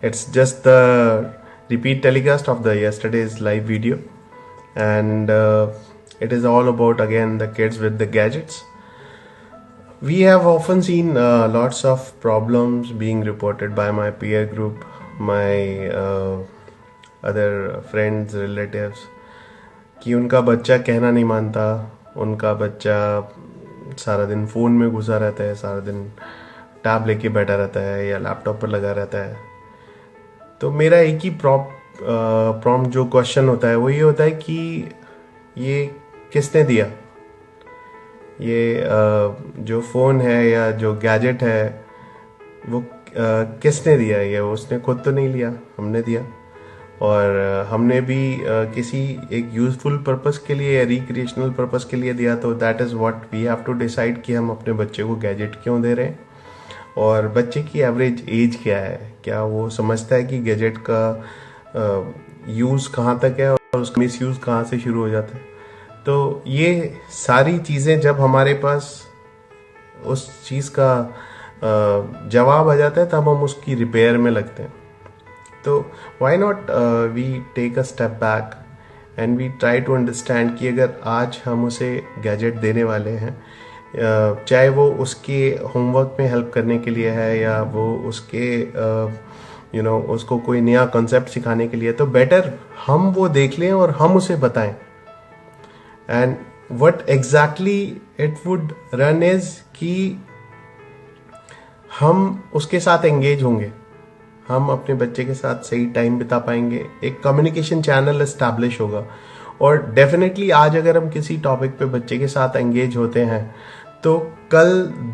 It's just the repeat telecast of the yesterday's live video, and it is all about again the kids with the gadgets. We have often seen lots of problems being reported by my peer group, my other friends, relatives, कि उनका बच्चा कहना नहीं मानता, उनका बच्चा सारा दिन फ़ोन में घुसा रहता है, सारा दिन टैब लेके बैठा रहता है या लैपटॉप पर लगा रहता है. तो मेरा एक ही प्रॉम्प्ट जो क्वेश्चन होता है वो ये होता है कि ये किसने दिया, ये जो फ़ोन है या जो गैजेट है वो किसने दिया. ये उसने खुद तो नहीं लिया, हमने दिया. और हमने भी किसी एक यूजफुल पर्पस के लिए या रिक्रिएशनल पर्पस के लिए दिया. तो that is what we have to decide कि हम अपने बच्चे को गैजेट क्यों दे रहे हैं और बच्चे की एवरेज एज क्या है, क्या वो समझता है कि गैजेट का यूज़ कहाँ तक है और उसका मिस यूज़ कहाँ से शुरू हो जाता है. तो ये सारी चीज़ें जब हमारे पास उस चीज़ का जवाब आ जाता है तब हम उसकी रिपेयर में लगते हैं. तो why not we take a step back and we try to understand कि अगर आज हम उसे गैजेट देने वाले हैं, चाहे वो उसके होमवर्क में हेल्प करने के लिए है या वो उसके उसको कोई नया कॉन्सेप्ट सिखाने के लिए, तो बेटर हम वो देख लें और हम उसे बताएं. And what exactly it would run is कि हम उसके साथ एंगेज होंगे, हम अपने बच्चे के साथ सही टाइम बिता पाएंगे, एक कम्युनिकेशन चैनल एस्टैब्लिश होगा. और डेफिनेटली आज अगर हम किसी टॉपिक पे बच्चे के साथ एंगेज होते हैं तो कल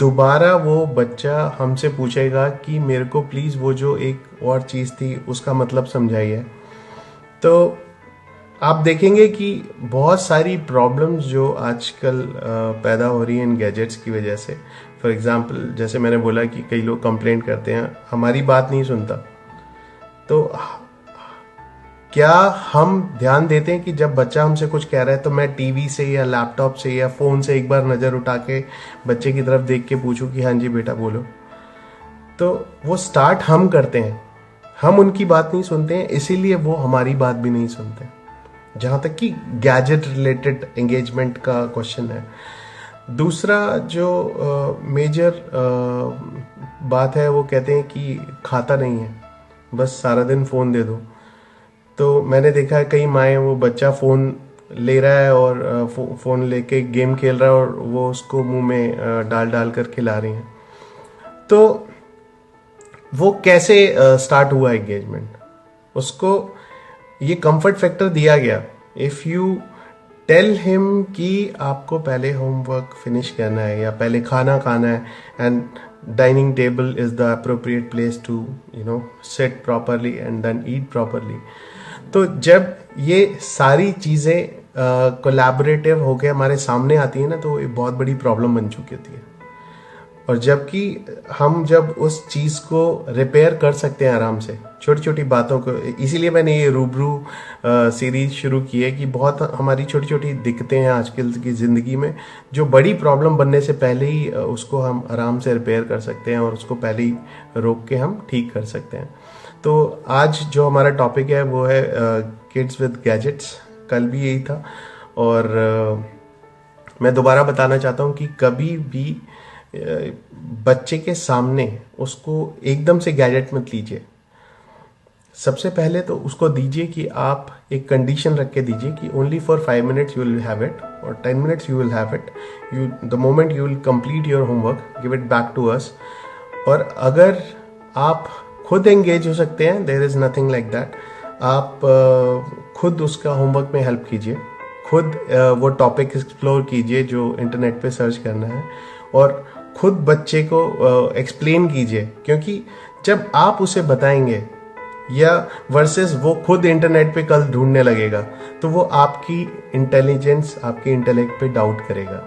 दोबारा वो बच्चा हमसे पूछेगा कि मेरे को प्लीज़ वो जो एक और चीज़ थी उसका मतलब समझाइए. तो आप देखेंगे कि बहुत सारी प्रॉब्लम्स जो आजकल पैदा हो रही हैं इन गैजेट्स की वजह से. फॉर एग्जांपल, जैसे मैंने बोला कि कई लोग कंप्लेंट करते हैं हमारी बात नहीं सुनता. तो क्या हम ध्यान देते हैं कि जब बच्चा हमसे कुछ कह रहा है तो मैं टीवी से या लैपटॉप से या फ़ोन से एक बार नज़र उठा के बच्चे की तरफ देख के पूछूं कि हाँ जी बेटा बोलो. तो वो स्टार्ट हम करते हैं, हम उनकी बात नहीं सुनते हैं, इसीलिए वो हमारी बात भी नहीं सुनते. जहाँ तक कि गैजेट रिलेटेड एंगेजमेंट का क्वेश्चन है. दूसरा जो मेजर बात है वो कहते हैं कि खाता नहीं है, बस सारा दिन फ़ोन दे दो. तो मैंने देखा है कई माएँ, वो बच्चा फ़ोन ले रहा है और फ़ोन लेके गेम खेल रहा है और वो उसको मुंह में डाल डाल कर खिला रही हैं. तो वो कैसे स्टार्ट हुआ एंगेजमेंट, उसको ये कंफर्ट फैक्टर दिया गया. इफ़ यू टेल हिम कि आपको पहले होमवर्क फिनिश करना है या पहले खाना खाना है and dining table is the appropriate place to sit properly and then eat properly. तो जब ये सारी चीज़ें कोलैबोरेटिव होकर हमारे सामने आती हैं ना, तो ये बहुत बड़ी प्रॉब्लम बन चुकी होती है. और जबकि हम जब उस चीज़ को रिपेयर कर सकते हैं आराम से, छोटी छोटी बातों को, इसीलिए मैंने ये रूबरू सीरीज शुरू की है कि बहुत हमारी छोटी छोटी दिक्कतें हैं आजकल की ज़िंदगी में जो बड़ी प्रॉब्लम बनने से पहले ही उसको हम आराम से रिपेयर कर सकते हैं और उसको पहले ही रोक के हम ठीक कर सकते हैं. तो आज जो हमारा टॉपिक है वो है किड्स विद गैजेट्स. कल भी यही था और मैं दोबारा बताना चाहता हूँ कि कभी भी बच्चे के सामने उसको एकदम से गैजेट मत लीजिए. सबसे पहले तो उसको दीजिए कि आप एक कंडीशन रख के दीजिए कि only for 5 minutes you will have it और 10 minutes you will have it. You the moment you will complete your homework give it back to us. और अगर आप खुद एंगेज हो सकते हैं, there is nothing like that. आप खुद उसका होमवर्क में हेल्प कीजिए, खुद वो टॉपिक एक्सप्लोर कीजिए जो इंटरनेट पे सर्च करना है और खुद बच्चे को एक्सप्लेन कीजिए. क्योंकि जब आप उसे बताएंगे या वर्सेस वो खुद इंटरनेट पे कल ढूंढने लगेगा तो वो आपकी इंटेलिजेंस, आपकी इंटेलेक्ट पे डाउट करेगा.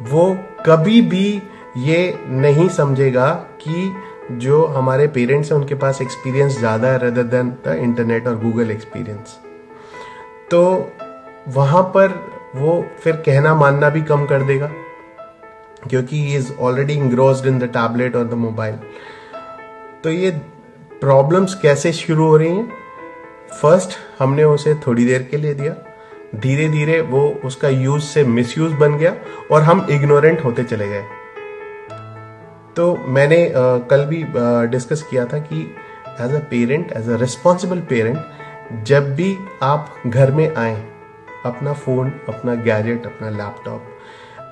वो कभी भी ये नहीं समझेगा कि जो हमारे पेरेंट्स हैं उनके पास एक्सपीरियंस ज़्यादा है रेदर देन द इंटरनेट और गूगल एक्सपीरियंस. तो वहाँ पर वो फिर कहना मानना भी कम कर देगा क्योंकि he is already engrossed in the tablet और द मोबाइल. तो ये प्रॉब्लम्स कैसे शुरू हो रही हैं? फर्स्ट हमने उसे थोड़ी देर के लिए दिया, धीरे धीरे वो उसका यूज से मिसयूज बन गया और हम इग्नोरेंट होते चले गए। तो मैंने कल भी डिस्कस किया था कि as a parent, as a responsible parent, जब भी आप घर में आए, अपना फोन, अपना गैजेट, अपना लैपटॉप,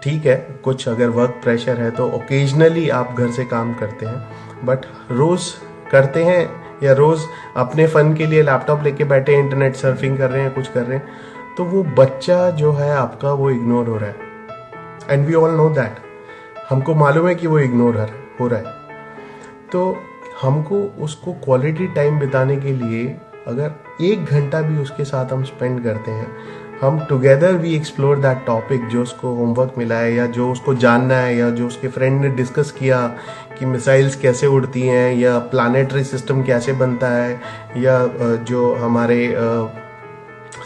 ठीक है कुछ अगर वर्क प्रेशर है तो ओकेजनली आप घर से काम करते हैं, बट रोज करते हैं या रोज अपने फन के लिए लैपटॉप लेके बैठे हैं, इंटरनेट सर्फिंग कर रहे हैं, कुछ कर रहे हैं, तो वो बच्चा जो है आपका वो इग्नोर हो रहा है। And we all know that, हमको मालूम है कि वो इग्नोर हो रहा है। तो हमको उसको क्वालिटी टाइम बिताने के लिए अगर 1 घंटा भी उसके साथ हम स्पेंड करते हैं, हम together we explore that topic जो उसको होमवर्क मिला है या जो उसको जानना है या जो उसके फ्रेंड ने डिस्कस किया कि मिसाइल्स कैसे उड़ती हैं या प्लानेटरी सिस्टम कैसे बनता है या जो हमारे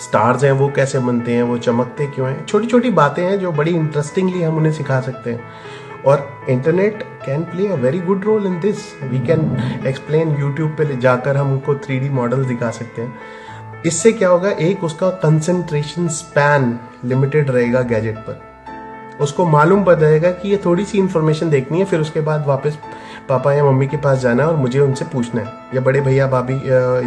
स्टार्स हैं वो कैसे बनते हैं, वो चमकते क्यों हैं, छोटी छोटी बातें हैं जो बड़ी इंटरेस्टिंगली हम उन्हें सिखा सकते हैं। और internet can play a very good role in this. We can explain, YouTube पे जाकर हम उनको 3D मॉडल दिखा सकते हैं। इससे क्या होगा, एक उसका कंसंट्रेशन स्पैन लिमिटेड रहेगा गैजेट पर, उसको मालूम पड़ जाएगा कि ये थोड़ी सी इंफॉर्मेशन देखनी है, फिर उसके बाद वापस पापा या मम्मी के पास जाना है और मुझे उनसे पूछना है, या बड़े भैया भाभी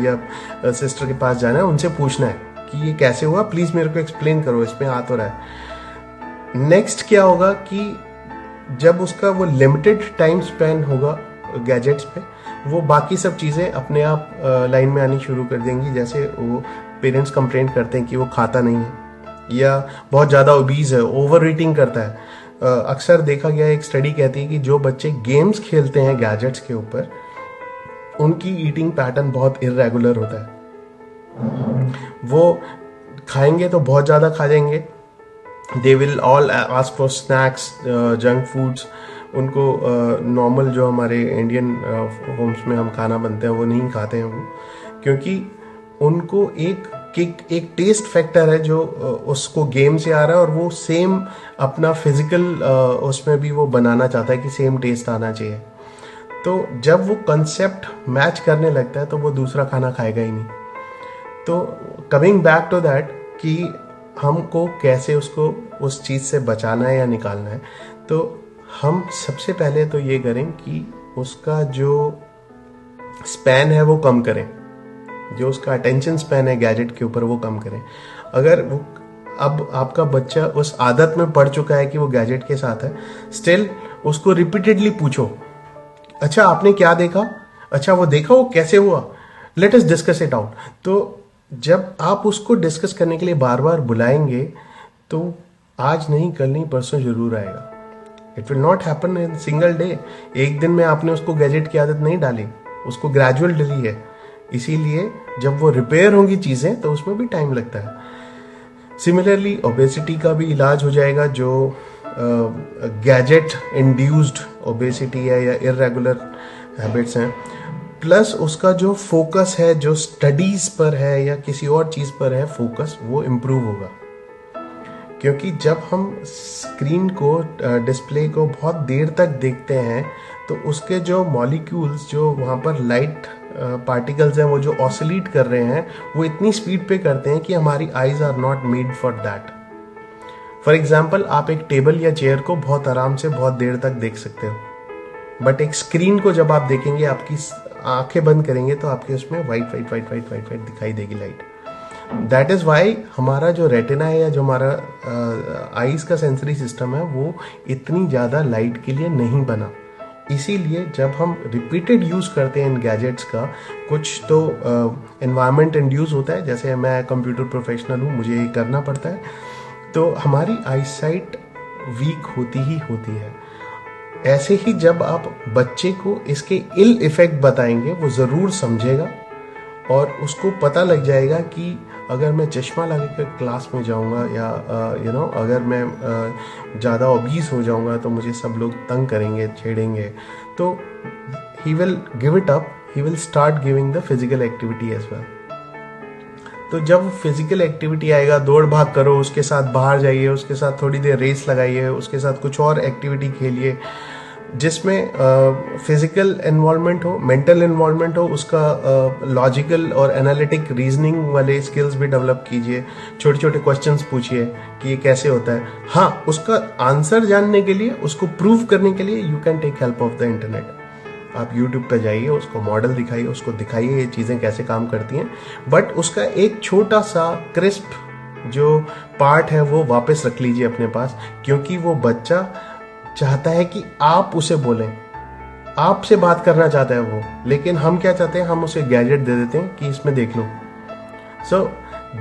या सिस्टर के पास जाना है, उनसे पूछना है कि ये कैसे हुआ, प्लीज मेरे को एक्सप्लेन करो, इसमें आ तो रहा है। नेक्स्ट क्या होगा कि जब उसका वो लिमिटेड टाइम स्पेन होगा गैजेट्स पे, वो बाकी सब चीज़ें अपने आप लाइन में आनी शुरू कर देंगी। जैसे वो पेरेंट्स कंप्लेंट करते हैं कि वो खाता नहीं है या बहुत ज़्यादा ओबीज है, ओवर ईटिंग करता है। अक्सर देखा गया, एक स्टडी कहती है कि जो बच्चे गेम्स खेलते हैं गैजेट्स के ऊपर, उनकी ईटिंग पैटर्न बहुत इरेगुलर होता है। वो खाएंगे तो बहुत ज़्यादा खा जाएंगे, they will all ask for snacks, junk foods. उनको नॉर्मल जो हमारे इंडियन होम्स में हम खाना बनते हैं वो नहीं खाते हैं वो, क्योंकि उनको एक टेस्ट फैक्टर है जो उसको गेम से आ रहा है और वो सेम अपना फिजिकल उसमें भी वो बनाना चाहता है कि सेम टेस्ट आना चाहिए। तो जब वो कंसेप्ट मैच करने लगता है तो वो दूसरा खाना खाएगा ही नहीं। तो कमिंग बैक टू दैट कि हमको कैसे उसको उस चीज़ से बचाना है या निकालना है, तो हम सबसे पहले तो ये करें कि उसका जो स्पैन है वो कम करें, जो उसका अटेंशन स्पैन है गैजेट के ऊपर वो कम करें। अगर वो अब आपका बच्चा उस आदत में पड़ चुका है कि वो गैजेट के साथ है, स्टिल उसको रिपीटेडली पूछो, अच्छा आपने क्या देखा, अच्छा वो देखा, वो कैसे हुआ, let us discuss it out. तो जब आप उसको डिस्कस करने के लिए बार बार बुलाएंगे तो आज नहीं कल नहीं परसों जरूर आएगा। It will not happen in single day. एक दिन में आपने उसको गैजेट की आदत नहीं डाली, उसको ग्रेजुअल डली है। इसीलिए जब वो रिपेयर होंगी चीजें तो उसमें भी टाइम लगता है। सिमिलरली ओबेसिटी का भी इलाज हो जाएगा, जो गैजेट इंड्यूस्ड ओबेसिटी है या इरेगुलर हैबिट्स हैं, प्लस उसका जो फोकस है, जो स्टडीज पर है या किसी और चीज पर है फोकस, वो इम्प्रूव होगा। क्योंकि जब हम स्क्रीन को, डिस्प्ले को बहुत देर तक देखते हैं तो उसके जो मॉलिक्यूल्स, जो वहाँ पर लाइट पार्टिकल्स हैं, वो जो ऑसिलेट कर रहे हैं, वो इतनी स्पीड पे करते हैं कि हमारी eyes are not made for that. For example, आप एक टेबल या चेयर को बहुत आराम से बहुत देर तक देख सकते हो, बट एक स्क्रीन को जब आप देखेंगे, आपकी आंखें बंद करेंगे तो आपके उसमें white white white white white white दिखाई देगी लाइट। दैट इज वाई हमारा जो रेटिना है या जो हमारा आईज का सेंसरी सिस्टम है वो इतनी ज़्यादा लाइट के लिए नहीं बना। इसीलिए जब हम रिपीटेड यूज़ करते हैं इन गैजेट्स का, कुछ तो एनवायरनमेंट इंड्यूस होता है, जैसे मैं कंप्यूटर प्रोफेशनल हूँ, मुझे ये करना पड़ता है, तो हमारी आईसाइट वीक होती ही होती है। ऐसे ही जब आप बच्चे को इसके इल इफेक्ट बताएंगे, वो ज़रूर समझेगा और उसको पता लग जाएगा कि अगर मैं चश्मा लगा कर क्लास में जाऊंगा या अगर मैं ज़्यादा ओबीस हो जाऊंगा तो मुझे सब लोग तंग करेंगे, छेड़ेंगे, तो he will give it up, he will start giving the physical activity as well. तो जब फिजिकल एक्टिविटी आएगा, दौड़ भाग करो, उसके साथ बाहर जाइए, उसके साथ थोड़ी देर रेस लगाइए, उसके साथ कुछ और एक्टिविटी खेलिए, जिसमें फिजिकल इन्वॉल्वमेंट हो, मेंटल इन्वॉल्वमेंट हो, उसका लॉजिकल और एनालिटिक रीजनिंग वाले स्किल्स भी डेवलप कीजिए, छोटे छोटे क्वेश्चंस पूछिए कि ये कैसे होता है। हाँ, उसका आंसर जानने के लिए, उसको प्रूव करने के लिए you can take help of the internet. आप YouTube पे जाइए, उसको मॉडल दिखाइए, उसको दिखाइए ये चीज़ें कैसे काम करती हैं, बट उसका एक छोटा सा क्रिस्प जो पार्ट है वो वापस रख लीजिए अपने पास, क्योंकि वो बच्चा चाहता है कि आप उसे बोलें, आपसे बात करना चाहता है वो। लेकिन हम क्या चाहते हैं, हम उसे गैजेट दे देते हैं कि इसमें देख लो। सो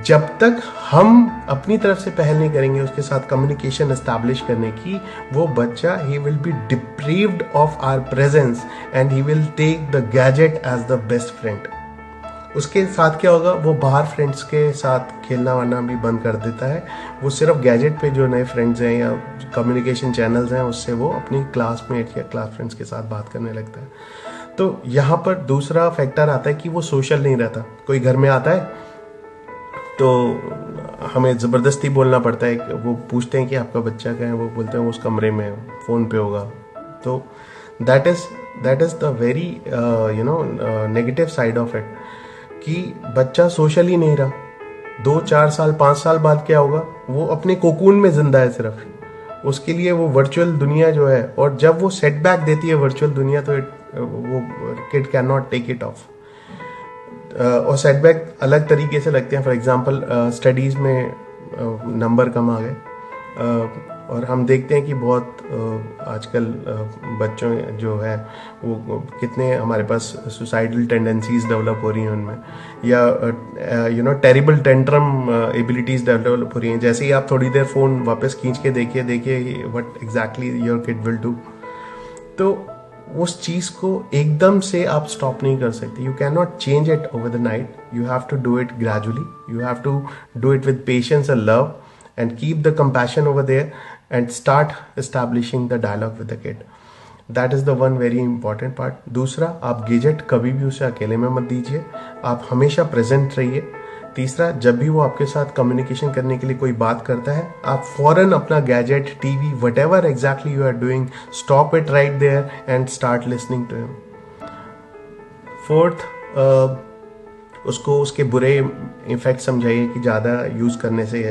जब तक हम अपनी तरफ से पहल नहीं करेंगे उसके साथ कम्युनिकेशन एस्टैब्लिश करने की, वो बच्चा he will be deprived of our presence and he will take the gadget as the best friend. उसके साथ क्या होगा, वो बाहर फ्रेंड्स के साथ खेलना वाना भी बंद कर देता है। वो सिर्फ गैजेट पे जो नए फ्रेंड्स हैं या कम्युनिकेशन चैनल्स हैं उससे वो अपनी क्लासमेट या क्लास फ्रेंड्स के साथ बात करने लगता है। तो यहाँ पर दूसरा फैक्टर आता है कि वो सोशल नहीं रहता। कोई घर में आता है तो हमें ज़बरदस्ती बोलना पड़ता है। वो पूछते हैं कि आपका बच्चा क्या है, वो बोलते हैं वो उस कमरे में फ़ोन पे होगा। तो that is the very negative side of it, कि बच्चा सोशल ही नहीं रहा। 2, 4 साल 5 साल बाद क्या होगा, वो अपने कोकून में जिंदा है सिर्फ। उसके लिए वो वर्चुअल दुनिया जो है, और जब वो सेटबैक देती है वर्चुअल दुनिया, तो वो kid can not take it off. और सेटबैक अलग तरीके से लगते हैं। फॉर एग्जांपल स्टडीज़ में नंबर कम आ गए, और हम देखते हैं कि बहुत आजकल बच्चों जो है वो कितने हमारे पास सुसाइडल टेंडेंसीज डेवलप हो रही हैं उनमें, या टेरिबल टेंट्रम एबिलिटीज़ डेवलप हो रही हैं। जैसे ही आप थोड़ी देर फ़ोन वापस खींच के देखिए what exactly your kid will do. तो उस चीज़ को एकदम से आप स्टॉप नहीं कर सकते। You can not change it over the night, you have to do it gradually, you have to do it with patience and love and keep the compassion over there and start establishing the dialogue with the kid. That is the one very important part. दूसरा, आप gadget कभी भी उसे अकेले में मत दीजिए, आप हमेशा प्रेजेंट रहिए। तीसरा, जब भी वो आपके साथ कम्युनिकेशन करने के लिए कोई बात करता है, आप फौरन अपना gadget, TV, whatever exactly you are doing, stop it right there and start listening to him. Fourth, उसको उसके बुरे इफेक्ट समझाइए कि ज़्यादा यूज़ करने से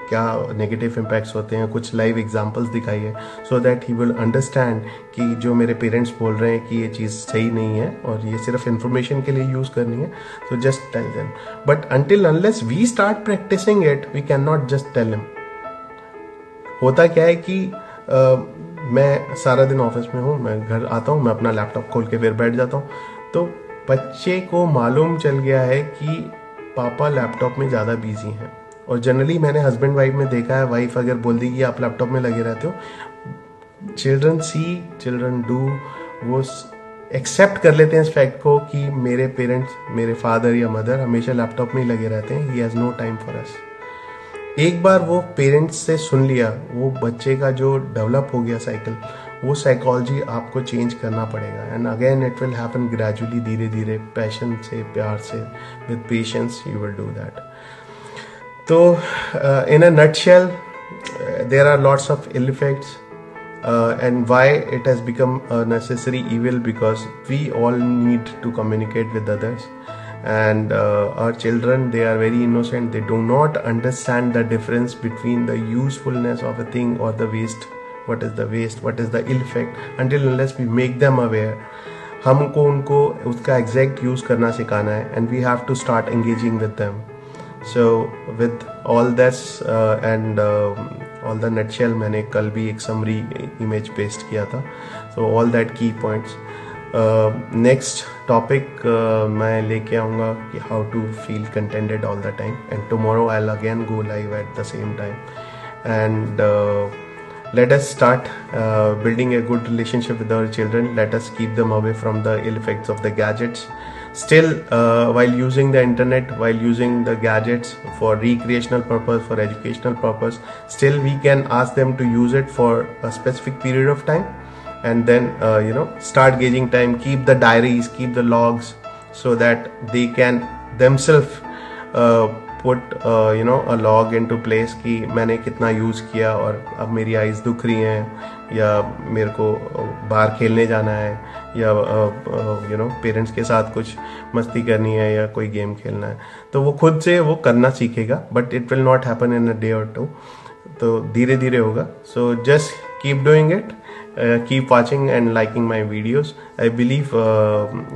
क्या नेगेटिव इम्पैक्ट्स होते हैं। कुछ लाइव एग्जांपल्स दिखाइए, so that he will understand कि जो मेरे पेरेंट्स बोल रहे हैं कि ये चीज़ सही नहीं है और ये सिर्फ इंफॉर्मेशन के लिए यूज़ करनी है। So just tell them, but until unless we start practising it, we can not just tell him. होता क्या है कि मैं सारा दिन ऑफिस में हूँ, मैं घर आता हूँ, मैं अपना लैपटॉप खोल के फिर बैठ जाता हूँ। तो बच्चे को मालूम चल गया है कि पापा लैपटॉप में ज़्यादा बिजी हैं। और जनरली मैंने हस्बैंड वाइफ में देखा है, वाइफ अगर बोल दी कि आप लैपटॉप में लगे रहते हो, चिल्ड्रन सी, चिल्ड्रन डू, वो एक्सेप्ट कर लेते हैं इस फैक्ट को कि मेरे पेरेंट्स, मेरे फादर या मदर हमेशा लैपटॉप में ही लगे रहते हैं, he has no time for us. एक बार वो पेरेंट्स से सुन लिया, वो बच्चे का जो डेवलप हो गया साइकिल, वो साइकोलॉजी आपको चेंज करना पड़ेगा। And again it will happen gradually, धीरे धीरे, पैशन से, प्यार से, with patience you will do that. So, in a nutshell, there are lots of ill effects, and why it has become a necessary evil, because we all need to communicate with others, and our children, they are very innocent. They do not understand the difference between the usefulness of a thing or the waste. What is the waste? What is the ill effect? Until unless we make them aware, हमको उनको उसका exact use करना सिखाना है, and we have to start engaging with them. So with all this and all the nutshell, मैंने कल भी एक summary image paste किया था. So all that key points. Next topic मैं लेके आऊँगा कि how to feel contented all the time, and tomorrow I'll again go live at the same time, and let us start building a good relationship with our children. Let us keep them away from the ill effects of the gadgets. Still, while using the internet, while using the gadgets for recreational purpose, for educational purpose, still we can ask them to use it for a specific period of time, and then start gauging time, keep the diaries, keep the logs, so that they can themselves put you know a log into place कि मैंने कितना use किया और अब मेरी eyes दुख रही हैं या मेरे को बाहर खेलने जाना है या यू नो पेरेंट्स के साथ कुछ मस्ती करनी है या कोई गेम खेलना है, तो वो खुद से वो करना सीखेगा, but it will not happen in a day और टू, तो धीरे धीरे होगा. So just keep doing it, keep watching and liking my videos. I believe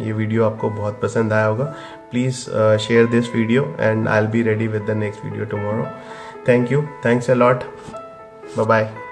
ये वीडियो आपको बहुत पसंद आया होगा. Please share this video and I will be ready with the next video tomorrow. Thank you, thanks a lot, bye bye.